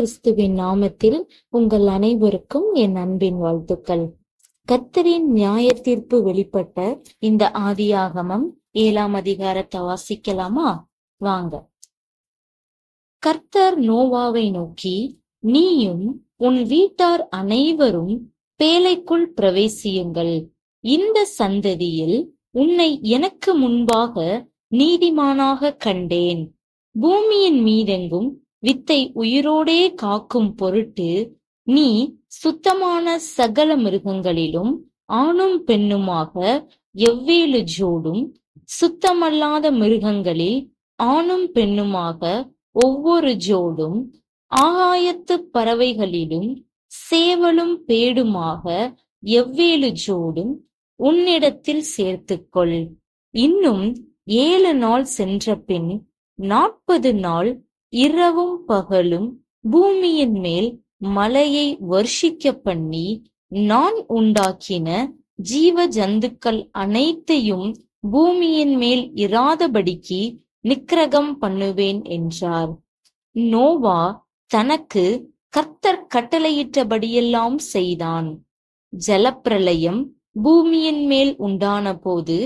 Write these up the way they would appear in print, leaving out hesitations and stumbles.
கிறிஸ்துவின் நாமத்தில் உங்கள் அனைவருக்கும் என் அன்பின் வாழ்த்துக்கள். கர்த்தரின் நியாய தீர்ப்பு வெளிப்பட்ட இந்த ஆதியாகமம் 7ஆம் அதிகாரத்தை வாசிக்கலாமா? வாங்க. கர்த்தர் நோவாவை நோக்கி, நீயும் உன் வீட்டார் அனைவரும் பேழைக்குள் பிரவேசியுங்கள். இந்த சந்ததியில் உன்னை எனக்கு முன்பாக நீதிமானாக கண்டேன். பூமியின் மீதெங்கும் வித்தை உயிரோடே காக்கும் பொருட்டு நீ சுத்தமான சகல மிருகங்களிலும் ஆணும் பெண்ணுமாக எவ்வேலு ஜோடும், சுத்தமல்லாத மிருகங்களில் ஆணும் பெண்ணுமாக ஒவ்வொரு ஜோடும், ஆகாயத்து பறவைகளிலும் சேவலும் பேடுமாக எவ்வேலு ஜோடும் உன்னிடத்தில் சேர்த்துக்கொள். இன்னும் 7 நாள் சென்ற பின் 40 நாள் இரவும் பகலும் பூமியின் மேல் மழையை வர்ஷிக்க பண்ணி, நான் உண்டாக்கின ஜீவ ஜந்துக்கள் அனைத்தையும் பூமியின் மேல் இராதபடிக்கு நிக்கிரகம் பண்ணுவேன் என்றார். நோவா தனக்கு கர்த்தர் கட்டளையிட்டபடியெல்லாம் செய்தான். ஜலப்பிரளயம் பூமியின் மேல் உண்டான போது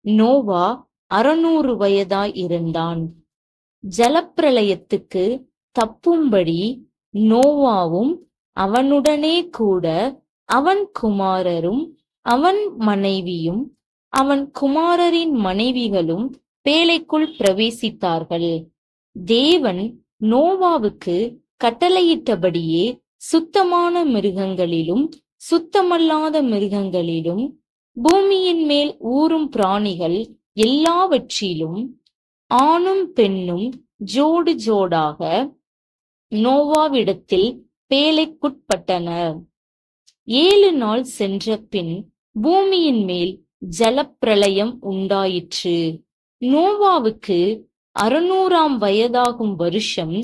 நோவா 600 வயதாய் இருந்தான். ஜலப்பிரளயத்துக்கு தப்பும்படி நோவாவும் அவனுடனே கூட அவன் குமாரரும் அவன் மனைவியும் அவன் குமாரரின் மனைவிகளும் பேழைக்குள் பிரவேசித்தார்கள். தேவன் நோவாவுக்கு கட்டளையிட்டபடியே சுத்தமான மிருகங்களிலும் சுத்தமல்லாத மிருகங்களிலும் பூமியின் மேல் ஊறும் பிராணிகள் எல்லாவற்றிலும் ஆணும் பெண்ணும் ஜோடு ஜோடாக நோவாவிடத்தில் பேழைக்குட்பட்டனர். 7 நாள் சென்ற பின் பூமியின் மேல் ஜலப்பிரளயம் உண்டாயிற்று. நோவாவுக்கு 600ஆம் வயதாகும் வருஷம்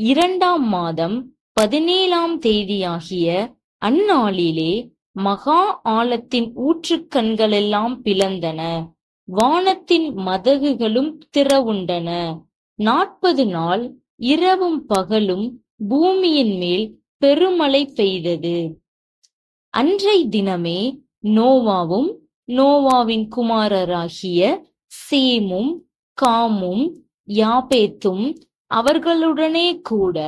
2ஆம் மாதம் 17ஆம் தேதியாகிய அந்நாளிலே மகா ஆழத்தின் ஊற்றுக்கண்களெல்லாம் பிளந்தன, வானத்தின் மதகுகளும் திறவுண்டன. 40 நாள் இரவும் பகலும் பூமியின் மேல் பெருமழை பெய்தது. அன்றை தினமே நோவாவும் நோவாவின் குமாரராகிய சேமும் காமும் யாபேத்தும் அவர்களுடனே கூட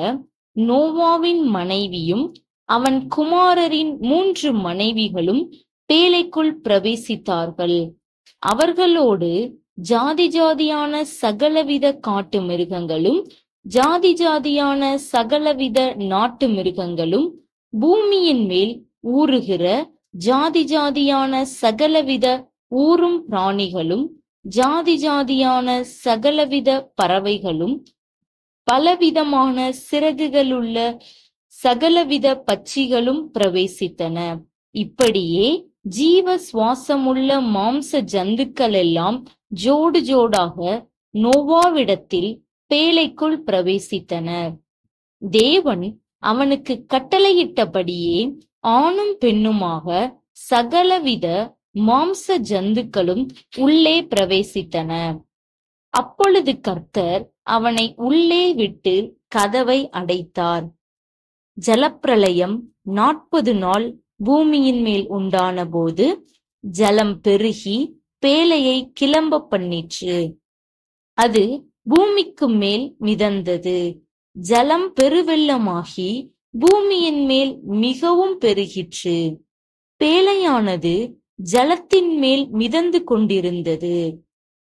நோவாவின் மனைவியும் அவன் குமாரரின் 3 மனைவிகளும் பேழைக்குள் பிரவேசித்தார்கள். அவர்களோடு ஜாதி ஜாதியான சகலவித காட்டு மிருகங்களும் ஜாதி ஜாதியான சகலவித நாட்டு மிருகங்களும் பூமியின் மேல் ஊறுகிற ஜாதி ஜாதியான சகலவித ஊறும் பிராணிகளும் ஜாதி ஜாதியான சகலவித பறவைகளும் பலவிதமான சிறகுகளுள்ள சகலவித பட்சிகளும் பிரவேசித்தன. இப்படியே ஜீவ சுவாசமுள்ள மாம்ச ஜந்துக்கள் எல்லாம் ஜோடு ஜோடாக நோவாவிடத்தில் பேழைக்குள் பிரவேசித்தன. தேவன் அவனுக்கு கட்டளையிட்டபடியே ஆணும் பெண்ணுமாக சகலவித மாம்ச ஜந்துக்களும் உள்ளே பிரவேசித்தன. அப்பொழுது கர்த்தர் அவனை உள்ளே விட்டு கதவை அடைத்தார். ஜலப்பிரளயம் 40 நாள் பூமியின் மேல் உண்டான போது ஜலம் பெருகி பேழையை கிளம்ப பண்ணிற்று. அது பூமிக்கு மேல் மிதந்தது. ஜலம் பெருவெள்ளமாகி பூமியின் மேல் மிகவும் பெருகிற்று. பேழையானது ஜலத்தின் மேல் மிதந்து கொண்டிருந்தது.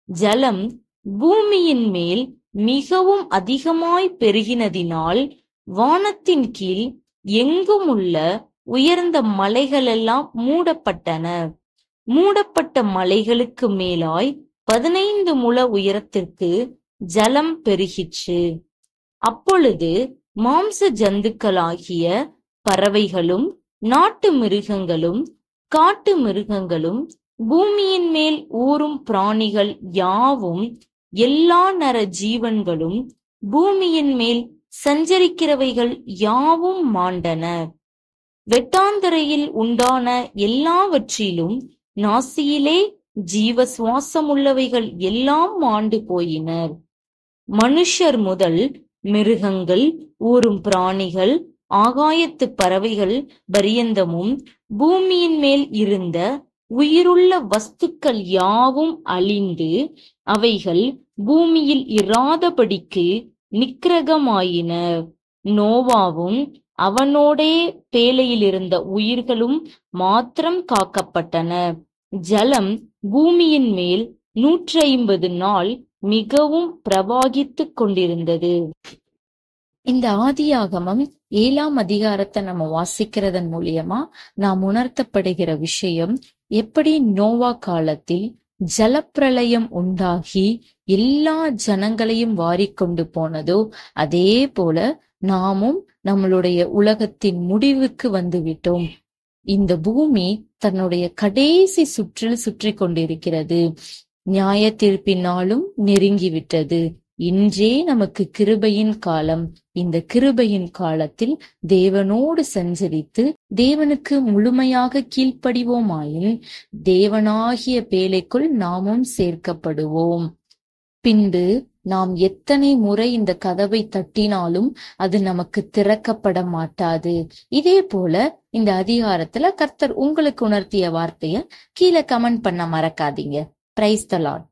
ஜலம் பூமியின் மேல் மிகவும் அதிகமாய் பெருகினதினால் வானத்தின் கீழ் எங்கும் உள்ள உயர்ந்த மலைகளெல்லாம் மூடப்பட்டன. மூடப்பட்ட மலைகளுக்கு மேலாய் 15 முழ உயரத்திற்கு ஜலம் பெருகிற்று. அப்பொழுது மாம்ச ஜந்துக்களாகிய பறவைகளும் நாட்டு மிருகங்களும் காட்டு மிருகங்களும் பூமியின் மேல் ஊறும் பிராணிகள் யாவும் எல்லா நர ஜீவன்களும் பூமியின் மேல் சஞ்சரிக்கிறவைகள் யாவும் மாண்டன. வெட்டாந்தரையில் உண்டான எல்லாவற்றிலும் நாசியிலே ஜீவ சுவாசமுள்ளவைகள் எல்லாம் மாண்டு போயினர். மனுஷர் முதல் மிருகங்கள், ஊரும் பிராணிகள், ஆகாயத்து பறவைகள் பரியந்தமும் பூமியின் மேல் இருந்த உயிருள்ள வஸ்துக்கள் யாவும் அழிந்து அவைகள் பூமியில் இராதபடிக்கு நிக்கிரகமாயின. நோவாவும் அவனோடே பேழையில் இருந்த உயிர்களும் மாத்திரம் காக்கப்பட்டன. ஜலம் பூமியின் மேல் 150 நாள் மிகவும் பிரவாகித்துக் கொண்டிருந்தது. இந்த ஆதியாகமம் 7ஆம் அதிகாரத்தை நம்ம வாசிக்கிறதன் மூலியமா நாம் உணர்த்தப்படுகிற விஷயம், எப்படி நோவா காலத்தில் ஜலப்பிரளயம் உண்டாகி எல்லா ஜனங்களையும் வாரிக்கொண்டு போனதோ அதே போல நாமும் நம்மளுடைய உலகத்தின் முடிவுக்கு வந்துவிட்டோம். இந்த பூமி தன்னுடைய கடைசி சுற்றில் சுற்றி கொண்டிருக்கிறது. நியாய தீர்ப்பின் நாளும் நெருங்கிவிட்டது. இன்றே நமக்கு கிருபையின் காலம். இந்த கிருபையின் காலத்தில் தேவனோடு சஞ்சரித்து தேவனுக்கு முழுமையாக கீழ்ப்படிவோமாயின் தேவனாகிய பேழைக்குள் நாமும் சேர்க்கப்படுவோம். பின்பு நாம் எத்தனை முறை இந்த கதவை தட்டினாலும் அது நமக்கு திறக்கப்பட மாட்டாது. இதே போல இந்த அதிகாரத்துல கர்த்தர் உங்களுக்கு உணர்த்திய வார்த்தைய கீழே கமெண்ட் பண்ண மறக்காதீங்க. Praise the Lord.